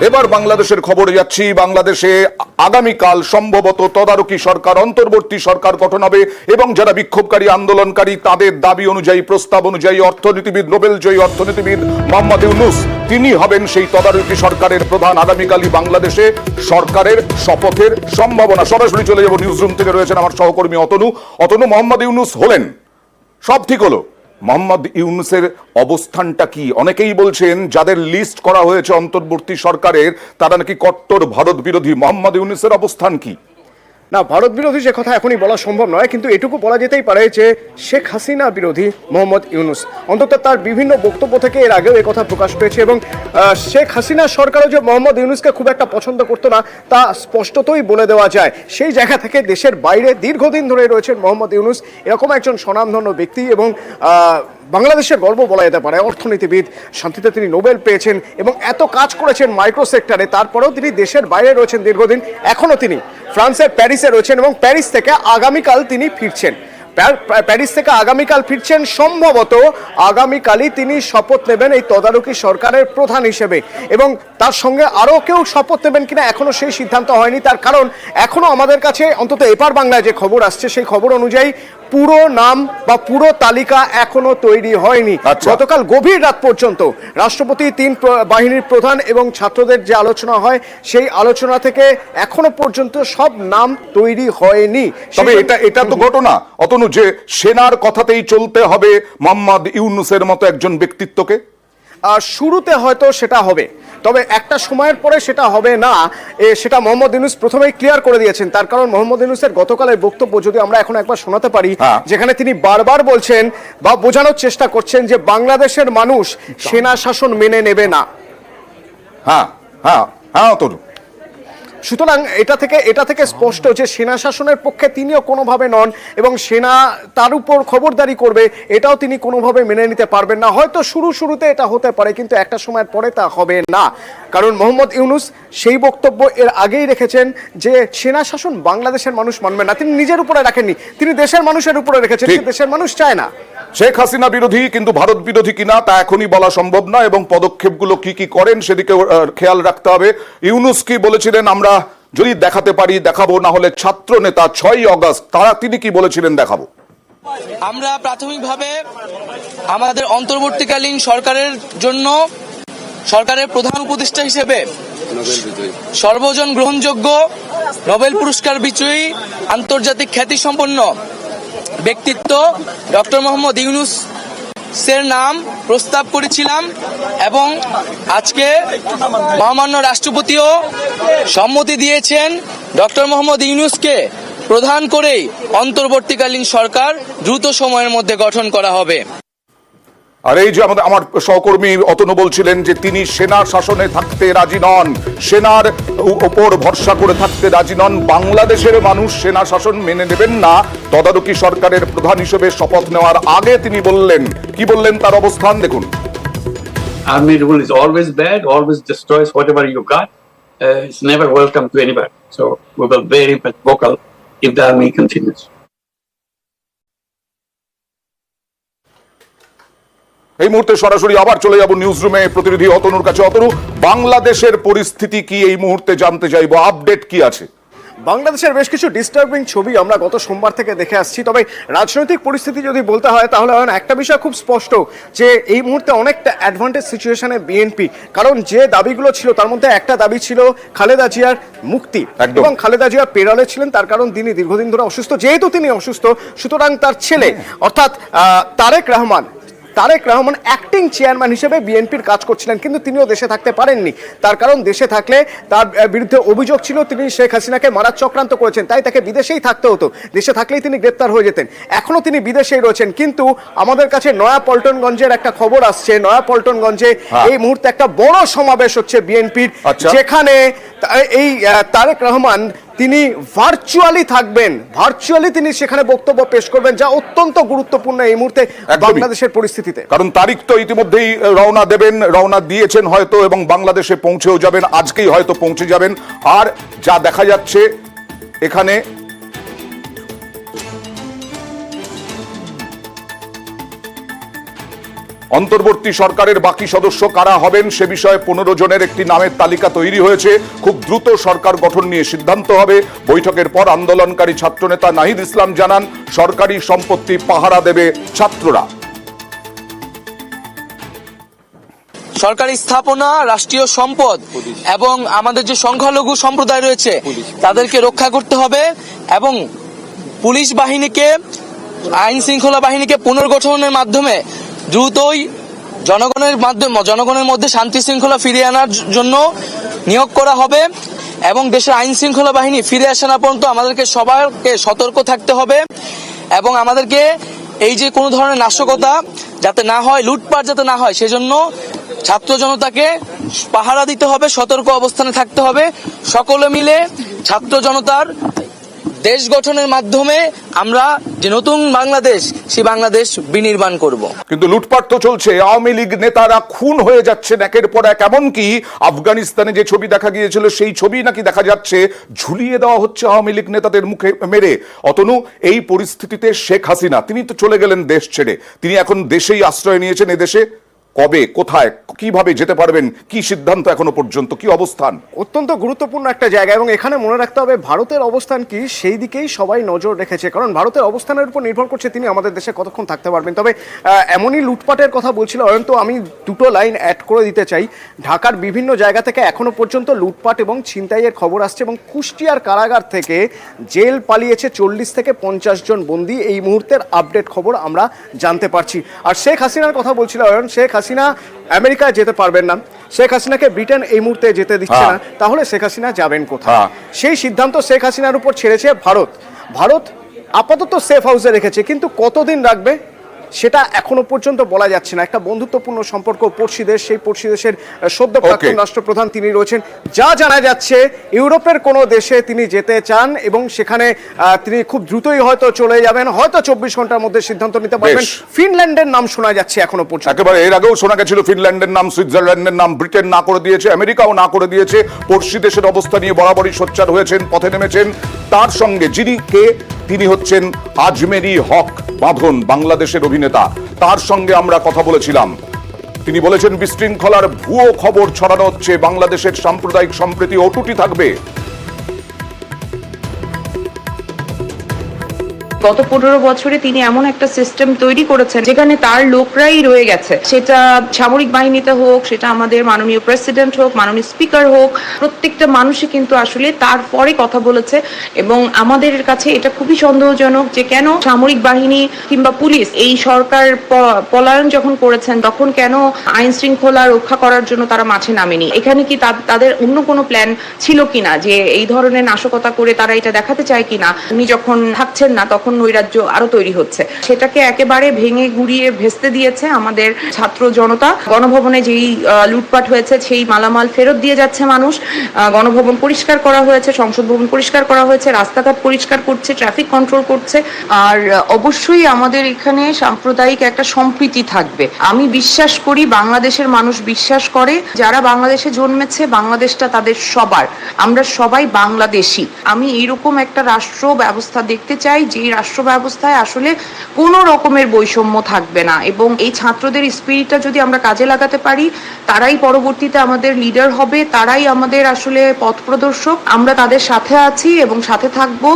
এবার বাংলাদেশের খবরে যাচ্ছি। বাংলাদেশে আগামীকাল সম্ভবত তদারকি সরকার, অন্তর্বর্তী সরকার গঠন হবে এবং যারা বিক্ষোভকারী আন্দোলনকারী তাদের দাবি অনুযায়ী, প্রস্তাব অনুযায়ী অর্থনীতিবিদ, নোবেলজয়ী অর্থনীতিবিদ মোহাম্মদ ইউনূস তিনি হবেন সেই তদারকি সরকারের প্রধান। আগামীকালই বাংলাদেশে সরকারের শপথের সম্ভাবনা। সরাসরি চলে যাব নিউজরুম থেকে, রয়েছেন আমার সহকর্মী অতনু। মোহাম্মদ ইউনূস হলেন, সব ঠিক হলো। মোহাম্মদ ইউনূসের অবস্থানটা কি? অনেকেই বলছেন যাদের লিস্ট করা হয়েছে অন্তর্বর্তী সরকারের তারা নাকি কট্টর ভারত বিরোধী। মোহাম্মদ ইউনূসের অবস্থান কি? না, ভারত বিরোধী সে কথা এখনই বলা সম্ভব নয়, কিন্তু এটুকু বলা যেতেই পারে যে শেখ হাসিনা বিরোধী মোহাম্মদ ইউনূস। অন্তত তার বিভিন্ন বক্তব্য থেকে এর আগেও কথা প্রকাশ পেয়েছে এবং শেখ হাসিনা সরকারও যে মোহাম্মদ ইউনূসকে খুব একটা পছন্দ করতো না তা স্পষ্টতই বলে দেওয়া যায়। সেই জায়গা থেকে দেশের বাইরে দীর্ঘদিন ধরে রয়েছেন মোহাম্মদ ইউনূস, এরকম একজন স্বনামধন্য ব্যক্তি এবং বাংলাদেশের গর্ব বলা যেতে পারে। অর্থনীতিবিদ, শান্তিতে তিনি নোবেল পেয়েছেন এবং এত কাজ করেছেন মাইক্রো সেক্টরে, তারপরেও তিনি দেশের বাইরে রয়েছেন দীর্ঘদিন। এখনও তিনি ফ্রান্সের প্যারিসে রয়েছেন এবং প্যারিস থেকে আগামীকাল তিনি ফিরছেন। সম্ভবত আগামীকালই তিনি শপথ নেবেন এই তদারকি সরকারের প্রধান হিসেবে, এবং তার সঙ্গে আরও কেউ শপথ নেবেন কিনা এখনো সেই সিদ্ধান্ত হয়নি। তার কারণ এখনো আমাদের কাছে অন্তত এপার বাংলায় যে খবর আসছে সেই খবর অনুযায়ী পুরো নাম বা পুরো তালিকা এখনো তৈরি হয়নি। গতকাল গভীর রাত পর্যন্ত রাষ্ট্রপতি, তিন বাহিনীর প্রধান এবং ছাত্রদের যে আলোচনা হয় সেই আলোচনা থেকে এখনো পর্যন্ত সব নাম তৈরি হয়নি। তবে এটা তো ঘটনা অতনু যে সেনার কথাতেই চলতে হবে মোহাম্মদ ইউনূসের মতো একজন ব্যক্তিত্বকে। শুরুতে হয়তো সেটা হবে, তবে একটা সময়ের পরে সেটা হবে না, সেটা মোহাম্মদ ইউনূস প্রথমেই ক্লিয়ার করে দিয়েছেন। তার কারণ মোহাম্মদ ইউনূসের গতকালের বক্তব্য যদি আমরা এখন একবার শোনাতে পারি, যেখানে তিনি বারবার বলছেন বা বোঝানোর চেষ্টা করছেন যে বাংলাদেশের মানুষ সেনা শাসন মেনে নেবে না। অতনু, সুতরাং এটা থেকে স্পষ্ট যে সেনা শাসনের পক্ষে তিনিও কোনোভাবে নন এবং সেনা তার উপর খবরদারি করবে এটাও তিনি কোনোভাবে মেনে নিতে পারবেন না। হয়তো শুরুতে এটা হতে পারে, কিন্তু একটা সময়ের পরে তা হবে না। কারণ মোহাম্মদ ইউনূস সেই বক্তব্য এর আগেই রেখেছেন যে সেনা শাসন বাংলাদেশের মানুষ মানবে না। তিনি নিজের উপরে রাখেননি, তিনি দেশের মানুষের উপরে রেখেছেন, দেশের মানুষ চায় না। শেখ হাসিনা বিরোধী কিন্তু ভারত বিরোধী কিনা তা এখনই বলা সম্ভব না, এবং পদক্ষেপগুলো কি করেন সেদিকে খেয়াল রাখতে হবে। ইউনূস কি বলেছিলেন আমরা যদি দেখাতে পারি দেখাবো, না হলে ছাত্র নেতা 6ই আগস্ট তিনি কি বলেছিলেন দেখাবো। আমরা প্রাথমিকভাবে আমাদের অন্তর্বর্তীকালীন সরকারের জন্য সরকারের প্রধান উপদেষ্টা হিসেবে সর্বজন গ্রহণযোগ্য নোবেল পুরস্কার বিজয়ী আন্তর্জাতিক খ্যাতিসম্পন্ন ব্যক্তিত্ব ডক্টর মোহাম্মদ ইউনূস এর নাম প্রস্তাব করেছিলাম, এবং আজকে মহামান্য রাষ্ট্রপতিও সম্মতি দিয়েছেন ডক্টর মোহাম্মদ ইউনূসকে প্রধান করেই অন্তর্বর্তীকালীন সরকার দ্রুত সময়ের মধ্যে গঠন করা হবে। আর এই যে আমার সহকর্মী অতনু বলছিলেন যে তিনি সেনা শাসনে থাকতে রাজি নন, সেনার উপর ভরসা করে থাকতে রাজি নন। বাংলাদেশের মানুষ সেনা শাসন মেনে নেবেন না। তদারকি সরকারের প্রধান হিসেবে শপথ নেওয়ার আগে তিনি কি বললেন তার অবস্থান দেখুন। Army rule is always bad, always destroys whatever you got. It's never welcome to anybody. So we will be very vocal if the army continues. এই মুহূর্তে সরাসরি আবার চলে যাব নিউজ রুমে প্রতিনিধি অতনুর কাছে। অতনু, বাংলাদেশের পরিস্থিতি কি এই মুহূর্তে জানতে চাইবো, আপডেট কি আছে? বাংলাদেশের বেশ কিছু ডিস্টার্বিং ছবি আমরা গত সোমবার থেকে দেখে আসছি। তবে রাজনৈতিক পরিস্থিতি যদি বলতে হয় তাহলে একটা বিষয় খুব স্পষ্ট যে এই মুহূর্তে অনেকটা অ্যাডভান্টেজ সিচুয়েশনে বিএনপি। কারণ যে দাবিগুলো ছিল তার মধ্যে একটা দাবি ছিল খালেদা জিয়ার মুক্তি, এবং খালেদা জিয়া পেরালে ছিলেন। তার কারণ তিনি দীর্ঘদিন ধরে অসুস্থ। যেহেতু তিনি অসুস্থ, সুতরাং তার ছেলে অর্থাৎ তারেক রহমান অ্যাক্টিং চেয়ারম্যান হিসেবে বিএনপির কাজ করছিলেন, কিন্তু তিনিও দেশে থাকতে পারেননি। তার কারণ দেশে থাকলে তার বিরুদ্ধে অভিযোগ ছিল তিনি শেখ হাসিনাকে মারার চক্রান্ত করেছেন, তাই তাকে বিদেশেই থাকতে হতো। দেশে থাকলেই তিনি গ্রেপ্তার হয়ে যেতেন। এখনো তিনি বিদেশেই রয়েছেন, কিন্তু আমাদের কাছে নয়াপল্টনগঞ্জের একটা খবর আসছে। নয়াপল্টনগঞ্জে এই মুহূর্তে একটা বড় সমাবেশ হচ্ছে বিএনপির, যেখানে এই তারেক রহমান তিনি ভার্চুয়ালি থাকবেন, তিনি সেখানে বক্তব্য পেশ করবেন, যা অত্যন্ত গুরুত্বপূর্ণ এই মুহূর্তে বাংলাদেশের পরিস্থিতিতে। কারণ তারিখ তো ইতিমধ্যেই রওনা দিয়েছেন হয়তো, এবং বাংলাদেশে পৌঁছেও যাবেন, আজকেই হয়তো পৌঁছে যাবেন। আর যা দেখা যাচ্ছে এখানে অন্তর্বর্তী সরকারের বাকি সদস্য কারা হবেন সে বিষয়ে 15 জনের একটি নামের তালিকা তৈরি হয়েছে। খুব দ্রুত সরকার গঠন নিয়ে সিদ্ধান্ত হবে। বৈঠকের পর আন্দোলনকারী ছাত্রনেতা নাহিদ ইসলাম জানান, সরকারি সম্পত্তি পাহারা দেবে ছাত্ররা। সরকারি স্থাপনা, রাষ্ট্রীয় সম্পদ এবং আমাদের যে সংখ্যালঘু সম্প্রদায় রয়েছে তাদেরকে রক্ষা করতে হবে এবং পুলিশ বাহিনীকে, আইন শৃঙ্খলা বাহিনীকে পুনর্গঠনের মাধ্যমে দ্রুতই জনগণের মধ্যে শান্তি শৃঙ্খলা ফিরিয়ে আনার জন্য নিয়োগ করা হবে এবং দেশের আইন শৃঙ্খলা বাহিনী ফিরে আসা না পর্যন্ত আমাদেরকে সবাইকে সতর্ক থাকতে হবে এবং আমাদেরকে এই যে কোনো ধরনের নাশকতা যাতে না হয়, লুটপাট যাতে না হয়, সেজন্য ছাত্র জনতাকে পাহারা দিতে হবে, সতর্ক অবস্থানে থাকতে হবে। সকলে মিলে ছাত্র জনতার দেশ গঠনের মাধ্যমে আমরা যে নতুন বাংলাদেশ, সেই বাংলাদেশ বিনির্মাণ করব। কিন্তু লুটপাট তো চলছে, আওয়ামী লীগ নেতারা খুন হয়ে যাচ্ছেন একের পর এক। এমনকি আফগানিস্তানে যে ছবি দেখা গিয়েছিল সেই ছবি নাকি দেখা যাচ্ছে ঝুলিয়ে দেওয়া হচ্ছে আওয়ামী লীগ নেতাদের মুখে মেরে। অতনু, এই পরিস্থিতিতে শেখ হাসিনা তিনি তো চলে গেলেন দেশ ছেড়ে, তিনি এখন দেশেই আশ্রয় নিয়েছেন। এদেশে কবে, কোথায়, কিভাবে যেতে পারবেন, কি সিদ্ধান্ত এখনো পর্যন্ত, কি অবস্থান? অত্যন্ত গুরুত্বপূর্ণ একটা জায়গা এবং এখানে মনে রাখতে হবে ভারতের অবস্থান কি, সেই দিকেই সবাই নজর রেখেছে। কারণ ভারতের অবস্থানের উপর নির্ভর করছে তিনি আমাদের দেশে কতক্ষণ থাকতে পারবেন। তবে এমনই লুটপাটের কথা বলছিল অয়ন্ত, আমি দুটো লাইন অ্যাড করে দিতে চাই। ঢাকার বিভিন্ন জায়গা থেকে এখনো পর্যন্ত লুটপাট এবং ছিনতাইয়ের খবর আসছে এবং কুষ্টিয়ার কারাগার থেকে জেল পালিয়েছে 40 থেকে 50 জন বন্দী। এই মুহূর্তের আপডেট খবর আমরা জানতে পারছি। আর শেখ হাসিনার কথা বলছিল অয়ন, শেখ হাসিনা আমেরিকায় যেতে পারবেন না, শেখ হাসিনাকে ব্রিটেন এই মুহূর্তে যেতে দিচ্ছে না, তাহলে শেখ হাসিনা যাবেন কোথায়? সেই সিদ্ধান্ত শেখ হাসিনার উপর ছেড়েছে ভারত। ভারত আপাতত সেফ হাউসে রেখেছে, কিন্তু কতদিন রাখবে সেটা এখনো পর্যন্ত বলা যাচ্ছে না। একটা বন্ধুত্বপূর্ণ সম্পর্ক পড়শি দেশ, সেই পড়শি দেশের সদ্য প্রাক্তন রাষ্ট্রপ্রধান তিনি রয়েছেন। যা জানা যাচ্ছে ইউরোপের কোনো দেশে তিনি যেতে চান এবং সেখানে তিনি খুব দ্রুতই হয়তো চলে যাবেন, হয়তো 24 ঘন্টার মধ্যে সিদ্ধান্ত নিতে পারবেন। ফিনল্যান্ডের নাম শোনা যাচ্ছে এখনো পর্যন্ত। একেবারে এর আগেও শোনা গেছিল ফিনল্যান্ডের নাম, সুইজারল্যান্ডের নাম, ব্রিটেন না করে দিয়েছে, আমেরিকাও না করে দিয়েছে। পড়শি দেশের অবস্থা নিয়ে বরাবরই সোচ্চার হয়েছেন, পথে নেমেছেন। তার সঙ্গে যিনি তিনি হচ্ছেন আজমেরি হক বাঁধন, বাংলাদেশের অভিনেতা। তার সঙ্গে আমরা কথা বলেছিলাম। তিনি বলেছেন বিশৃঙ্খলার ভুয়ো খবর ছড়ানো হচ্ছে, বাংলাদেশের সাম্প্রদায়িক সম্প্রীতি অটুটি থাকবে। গত 15 বছরে তিনি এমন একটা সিস্টেম তৈরি করেছেন যেখানে তার লোকরাই রয়ে গেছে, সেটা সামরিক বাহিনীতে হোক, সেটা আমাদের মাননীয় প্রেসিডেন্ট হোক, মাননীয় স্পিকার হোক, প্রত্যেকটা মানুষই কিন্তু আসলে তারপরে কথা বলেছে। এবং আমাদের কাছে এটা খুবই সন্দেহজনক যে কেন সামরিক বাহিনী কিংবা পুলিশ এই সরকার পলায়ন যখন করেছেন তখন কেন আইন শৃঙ্খলা রক্ষা করার জন্য তারা মাঠে নামেনি। এখানে কি তাদের অন্য কোনো প্ল্যান ছিল কিনা যে এই ধরনের নাশকতা করে তারা এটা দেখাতে চায় কিনা উনি যখন থাকছেন না তখন নৈরাজ্য আরো তৈরি হচ্ছে। সেটাকে একেবারে ভেঙে গুড়িয়ে ভেস্তে দিয়েছে আমাদের ছাত্র জনতা। গণভবনে যেই লুটপাট হয়েছে সেই মালামাল ফেরত দিয়ে যাচ্ছে মানুষ, গণভবন পরিষ্কার করা হয়েছে, সংসদ ভবন পরিষ্কার করা হয়েছে, রাস্তাঘাট পরিষ্কার করছে, ট্রাফিক কন্ট্রোল করছে। আর অবশ্যই আমাদের এখানে সাম্প্রদায়িক একটা সম্প্রীতি থাকবে। আমি বিশ্বাস করি, বাংলাদেশের মানুষ বিশ্বাস করে, যারা বাংলাদেশে জন্মেছে বাংলাদেশটা তাদের সবার, আমরা সবাই বাংলাদেশি। আমি এইরকম একটা রাষ্ট্র ব্যবস্থা দেখতে চাই যে রাষ্ট্র ব্যবস্থায় আসলে কোনো রকমের বৈষম্য থাকবে না এবং এই ছাত্রদের স্পিরিটটা যদি আমরা কাজে লাগাতে পারি, তারাই পরবর্তীতে আমাদের লিডার হবে, তারাই আমাদের আসলে পথ প্রদর্শক। আমরা তাদের সাথে আছি এবং সাথে থাকবো।